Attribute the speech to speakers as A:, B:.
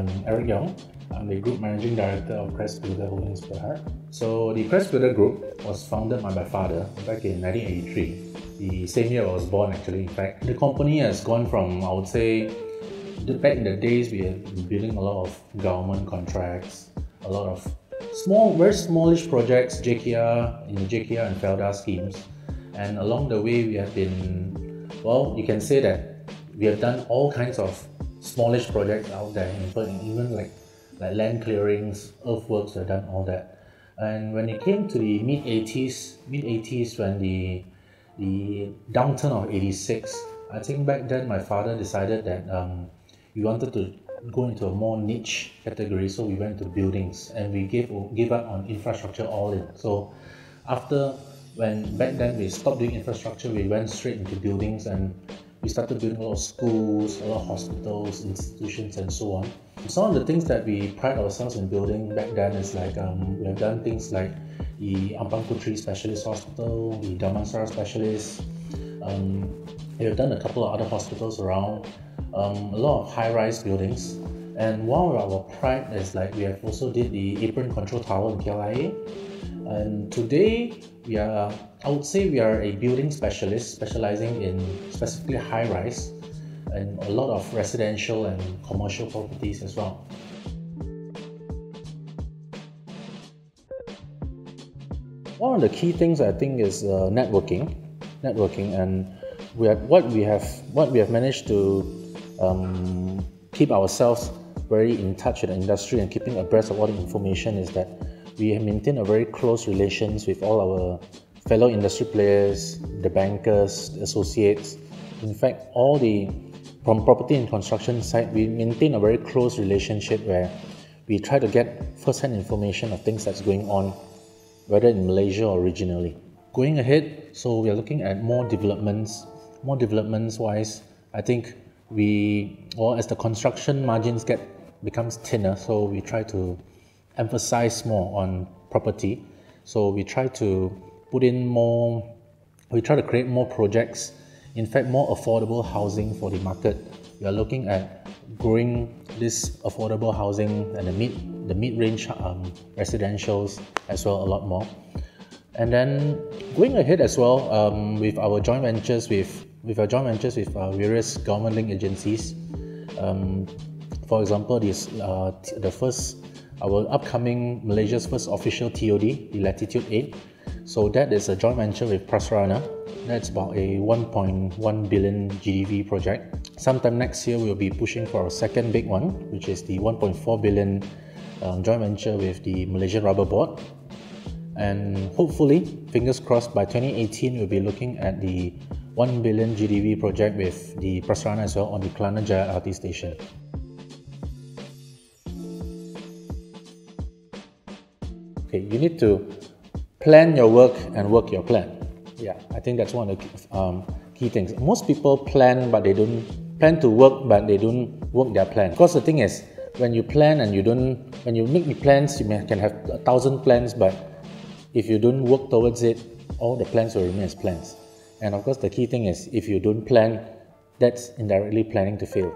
A: I'm Eric Yong. I'm the Group Managing Director of Crest Builder Holdings Berhad. So the Crest Builder Group was founded by my father back in 1983. The same year I was born actually. In fact, the company has gone from, I would say, back in the days we had been building a lot of government contracts, a lot of very smallish projects, JKR, in the JKR and FELDA schemes. And along the way we have been, well, you can say that we have done all kinds of smallish projects out there, even like land clearings, earthworks, we've done all that. And when it came to the mid-80s when the downturn of 86, I think back then my father decided that we wanted to go into a more niche category, so we went to buildings and we gave up on infrastructure all in. So back then we stopped doing infrastructure, we went straight into buildings and we started building a lot of schools, a lot of hospitals, institutions and so on. Some of the things that we pride ourselves in building back then is like we have done things like the Ampang Putri Specialist Hospital, the Damansara Specialist. We have done a couple of other hospitals around, a lot of high-rise buildings. And one of our pride is like we have also did the Apron Control Tower in KLIA. And today I would say we are a building specialist specializing in specifically high-rise and a lot of residential and commercial properties as well. One of the key things I think is networking, and what we have managed to keep ourselves very in touch with the industry and keeping abreast of all the information is that we have maintained a very close relations with all our fellow industry players, the bankers, the associates. In fact, from property and construction side, we maintain a very close relationship where we try to get first-hand information of things that's going on, whether in Malaysia or regionally. Going ahead, so we are looking at more developments wise, I think as the construction margins becomes thinner, so we try to emphasize more on property. So we try to create more projects, in fact more affordable housing for the market. We are looking at growing this affordable housing and the mid-range residentials as well a lot more. And then going ahead as well with our joint ventures with various government-linked agencies. For example, our upcoming Malaysia's first official TOD, the Latitude 8. So that is a joint venture with Prasarana. That's about a 1.1 billion GDV project. Sometime next year, we'll be pushing for our second big one, which is the 1.4 billion joint venture with the Malaysian Rubber Board. And hopefully, fingers crossed, by 2018, we'll be looking at the 1 billion GDV project with the Prasarana as well on the Kelana Jaya LRT station. Okay, you need to plan your work and work your plan. Yeah, I think that's one of the key things. Most people plan, but they don't plan to work, but they don't work their plan. Because the thing is, when you plan and when you make the plans, you can have 1,000 plans, but if you don't work towards it, all the plans will remain as plans. And of course, the key thing is, if you don't plan, that's indirectly planning to fail.